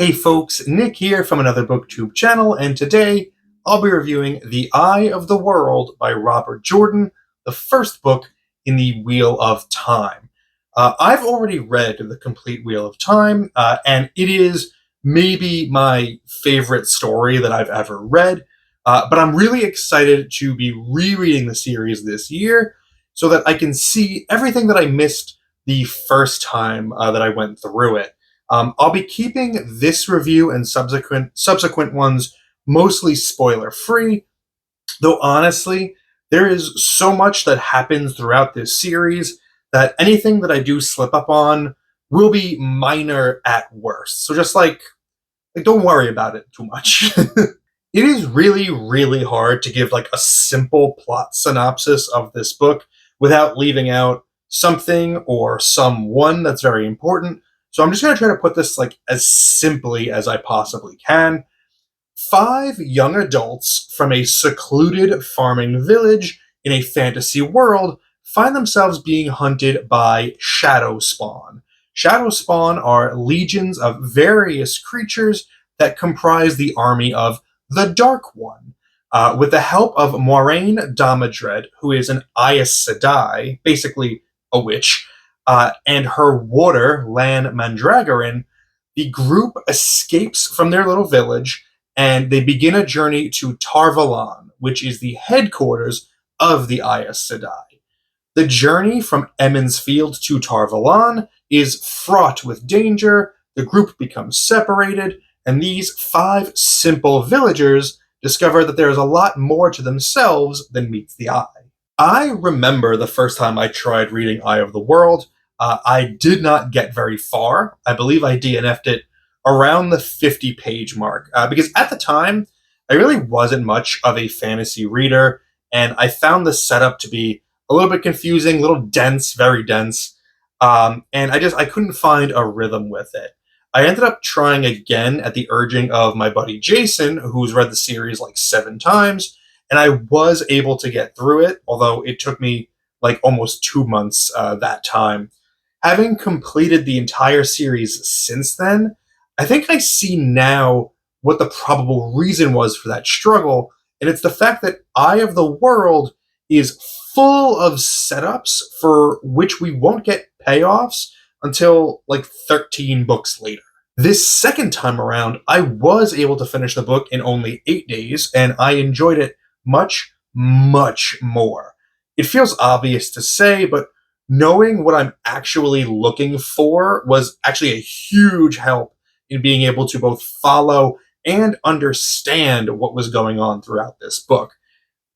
Hey folks, Nick here from Another BookTube channel, and today I'll be reviewing The Eye of the World by Robert Jordan, the first book in the Wheel of Time. I've already read the complete Wheel of Time, and it is maybe my favorite story that I've ever read, but I'm really excited to be rereading the series this year so that I can see everything that I missed the first time that I went through it. I'll be keeping this review and subsequent ones mostly spoiler free, though honestly, there is so much that happens throughout this series that anything that I do slip up on will be minor at worst. So just don't worry about it too much. It is really, really hard to give like a simple plot synopsis of this book without leaving out something or someone that's very important. So I'm just going to try to put this like as simply as I possibly can. 5 young adults from a secluded farming village in a fantasy world find themselves being hunted by shadow spawn. Shadow spawn are legions of various creatures that comprise the army of the Dark One. With the help of Moiraine Damadred, who is an Aes Sedai, basically a witch, and her warder, Lan Mandragoran, the group escapes from their little village and they begin a journey to Tar Valon, which is the headquarters of the Aes Sedai. The journey from Emond's Field to Tar Valon is fraught with danger, the group becomes separated, and these 5 simple villagers discover that there is a lot more to themselves than meets the eye. I remember the first time I tried reading Eye of the World. I did not get very far. I believe I DNF'd it around the 50-page mark, because at the time, I really wasn't much of a fantasy reader, and I found the setup to be a little bit confusing, a little dense, very dense, and I couldn't find a rhythm with it. I ended up trying again at the urging of my buddy Jason, who's read the series like 7 times, and I was able to get through it, although it took me like almost 2 months that time. Having completed the entire series since then, I think I see now what the probable reason was for that struggle, and it's the fact that Eye of the World is full of setups for which we won't get payoffs until like 13 books later. This second time around, I was able to finish the book in only 8 days, and I enjoyed it much, much more. It feels obvious to say, but knowing what I'm actually looking for was actually a huge help in being able to both follow and understand what was going on throughout this book.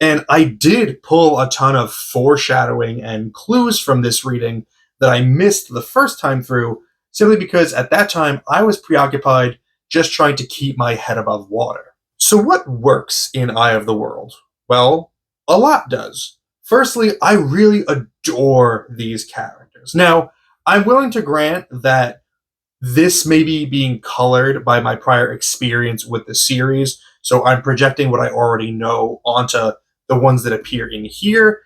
And I did pull a ton of foreshadowing and clues from this reading that I missed the first time through, simply because at that time I was preoccupied just trying to keep my head above water. So what works in Eye of the World? Well, a lot does. Firstly, I really adore these characters. Now, I'm willing to grant that this may be being colored by my prior experience with the series, so I'm projecting what I already know onto the ones that appear in here,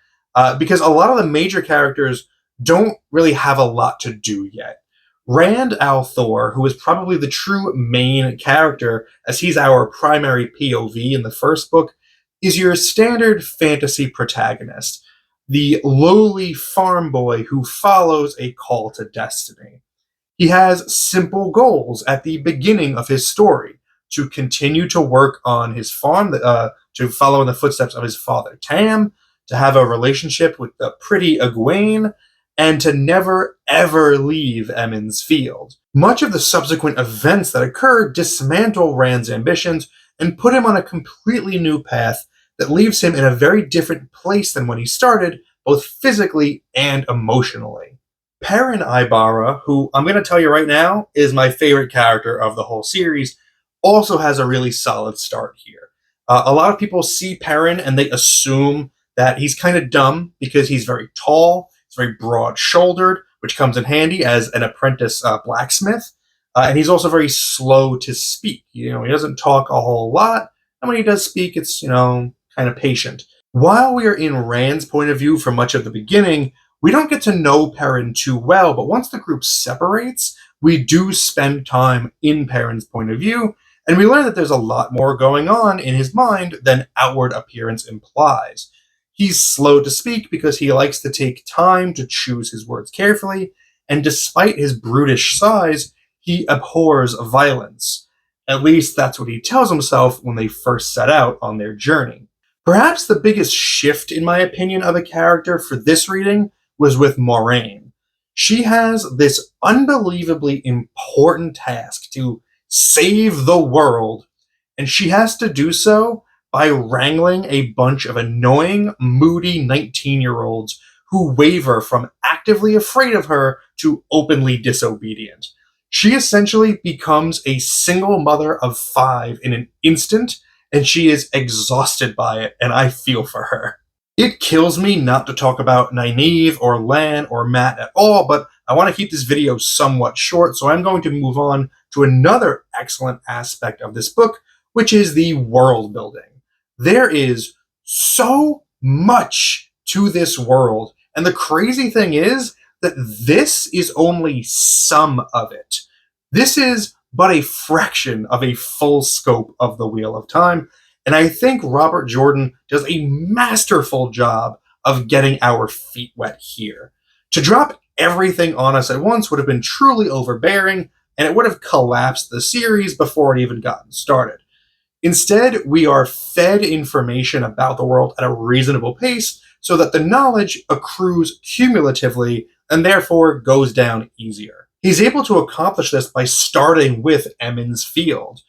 because a lot of the major characters don't really have a lot to do yet. Rand al'Thor, who is probably the true main character, as he's our primary POV in the first book, is your standard fantasy protagonist, the lowly farm boy who follows a call to destiny. He has simple goals at the beginning of his story: to continue to work on his farm, to follow in the footsteps of his father Tam, to have a relationship with the pretty Egwene, and to never ever leave Emond's Field. Much of the subsequent events that occur dismantle Rand's ambitions and put him on a completely new path that leaves him in a very different place than when he started, both physically and emotionally. Perrin Ibarra, who I'm going to tell you right now is my favorite character of the whole series, also has a really solid start here. A lot of people see Perrin and they assume that he's kind of dumb because he's very tall, he's very broad-shouldered, which comes in handy as an apprentice blacksmith, and he's also very slow to speak. He doesn't talk a whole lot, and when he does speak, it's, kind of patient. While we are in Rand's point of view for much of the beginning, we don't get to know Perrin too well, but once the group separates, we do spend time in Perrin's point of view, and we learn that there's a lot more going on in his mind than outward appearance implies. He's slow to speak because he likes to take time to choose his words carefully, and despite his brutish size, he abhors violence. At least that's what he tells himself when they first set out on their journey. Perhaps the biggest shift, in my opinion, of a character for this reading was with Moraine. She has this unbelievably important task to save the world, and she has to do so by wrangling a bunch of annoying, moody 19-year-olds who waver from actively afraid of her to openly disobedient. She essentially becomes a single mother of 5 in an instant, and she is exhausted by it, and I feel for her. It kills me not to talk about Nynaeve or Lan or Mat at all, but I want to keep this video somewhat short, so I'm going to move on to another excellent aspect of this book, which is the world building. There is so much to this world, and the crazy thing is that this is only some of it. This is but a fraction of a full scope of the Wheel of Time, and I think Robert Jordan does a masterful job of getting our feet wet here. To drop everything on us at once would have been truly overbearing, and it would have collapsed the series before it even gotten started. Instead, we are fed information about the world at a reasonable pace so that the knowledge accrues cumulatively and therefore goes down easier. He's able to accomplish this by starting with Emond's Field.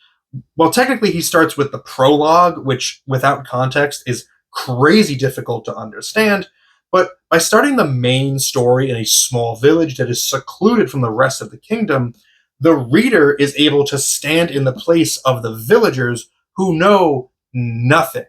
Well, technically he starts with the prologue, which without context is crazy difficult to understand, but by starting the main story in a small village that is secluded from the rest of the kingdom, the reader is able to stand in the place of the villagers who know nothing.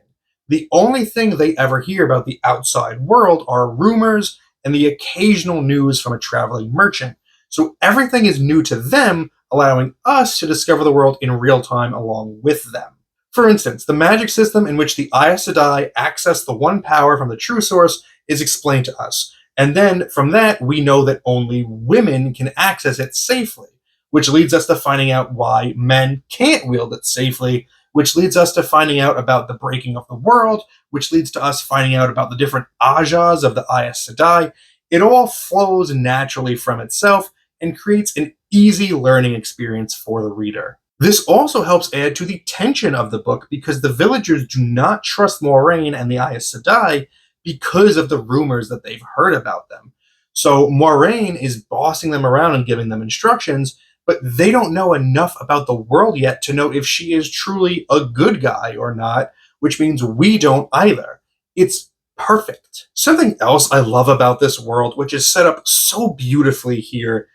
The only thing they ever hear about the outside world are rumors and the occasional news from a traveling merchant. So everything is new to them, allowing us to discover the world in real time along with them. For instance, the magic system in which the Aes Sedai access the one power from the true source is explained to us. And then from that, we know that only women can access it safely, which leads us to finding out why men can't wield it safely, which leads us to finding out about the breaking of the world, which leads to us finding out about the different Ajas of the Aes Sedai. It all flows naturally from itself and creates an easy learning experience for the reader. This also helps add to the tension of the book because the villagers do not trust Moraine and the Aes Sedai because of the rumors that they've heard about them. So Moraine is bossing them around and giving them instructions, but they don't know enough about the world yet to know if she is truly a good guy or not, which means we don't either. It's perfect. Something else I love about this world, which is set up so beautifully here,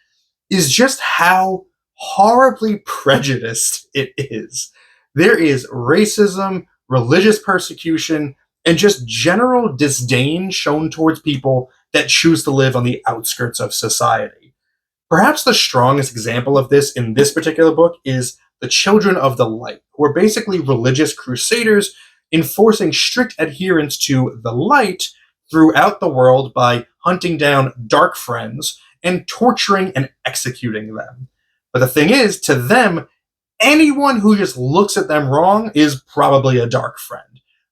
is just how horribly prejudiced it is. There is racism, religious persecution, and just general disdain shown towards people that choose to live on the outskirts of society. Perhaps the strongest example of this in this particular book is the Children of the Light, who are basically religious crusaders enforcing strict adherence to the light throughout the world by hunting down dark friends and torturing and executing them. But the thing is, to them, anyone who just looks at them wrong is probably a dark friend.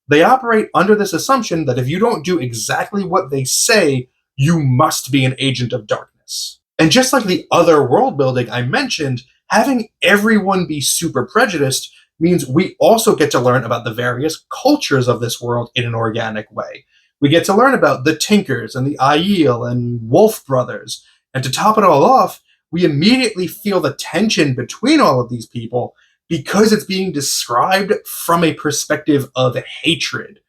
They operate under this assumption that if you don't do exactly what they say, you must be an agent of darkness. And just like the other world building I mentioned, having everyone be super prejudiced means we also get to learn about the various cultures of this world in an organic way. We get to learn about the Tinkers and the Aiel and Wolf Brothers. And to top it all off, we immediately feel the tension between all of these people because it's being described from a perspective of hatred.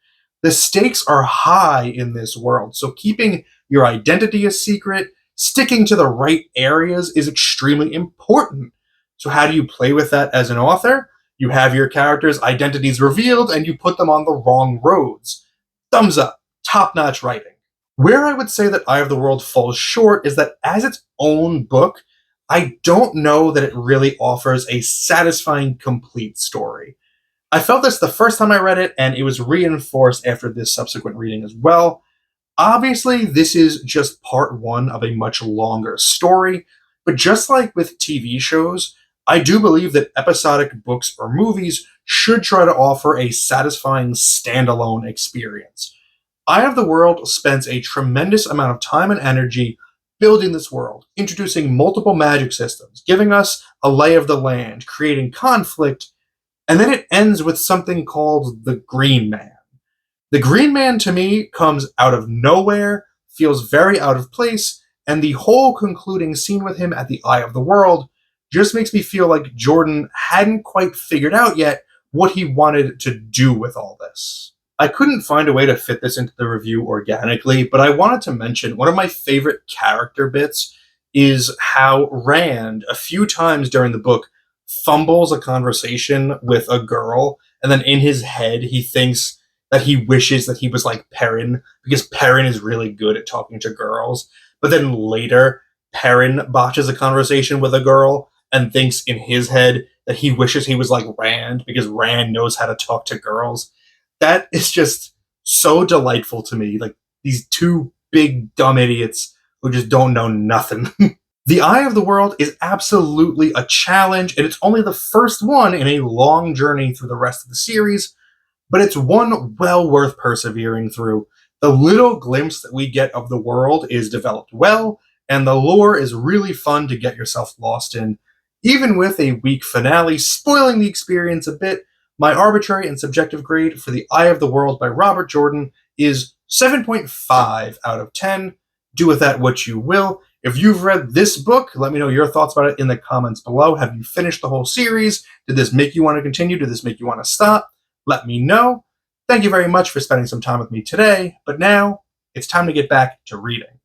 The stakes are high in this world, so keeping your identity a secret, sticking to the right areas is extremely important. So how do you play with that as an author? You have your characters' identities revealed and you put them on the wrong roads. Thumbs up, top-notch writing. Where I would say that Eye of the World falls short is that as its own book, I don't know that it really offers a satisfying, complete story. I felt this the first time I read it, and it was reinforced after this subsequent reading as well. Obviously, this is just part one of a much longer story, But just like with TV shows, I do believe that episodic books or movies should try to offer a satisfying standalone experience. Eye of the World spends a tremendous amount of time and energy building this world, introducing multiple magic systems, giving us a lay of the land, creating conflict, and then it ends with something called the Green Man. The Green Man to me comes out of nowhere, feels very out of place, and the whole concluding scene with him at the Eye of the World just makes me feel like Jordan hadn't quite figured out yet what he wanted to do with all this. I couldn't find a way to fit this into the review organically, but I wanted to mention one of my favorite character bits is how Rand, a few times during the book, fumbles a conversation with a girl, and then in his head, he thinks that he wishes that he was like Perrin, because Perrin is really good at talking to girls. But then later, Perrin botches a conversation with a girl and thinks in his head that he wishes he was like Rand, because Rand knows how to talk to girls. That is just so delightful to me. Like, these two big dumb idiots who just don't know nothing. The Eye of the World is absolutely a challenge, and it's only the first one in a long journey through the rest of the series, but it's one well worth persevering through. The little glimpse that we get of the world is developed well, and the lore is really fun to get yourself lost in. Even with a weak finale spoiling the experience a bit, my arbitrary and subjective grade for The Eye of the World by Robert Jordan is 7.5 out of 10. Do with that what you will. If you've read this book, let me know your thoughts about it in the comments below. Have you finished the whole series? Did this make you want to continue? Did this make you want to stop? Let me know. Thank you very much for spending some time with me today, but now it's time to get back to reading.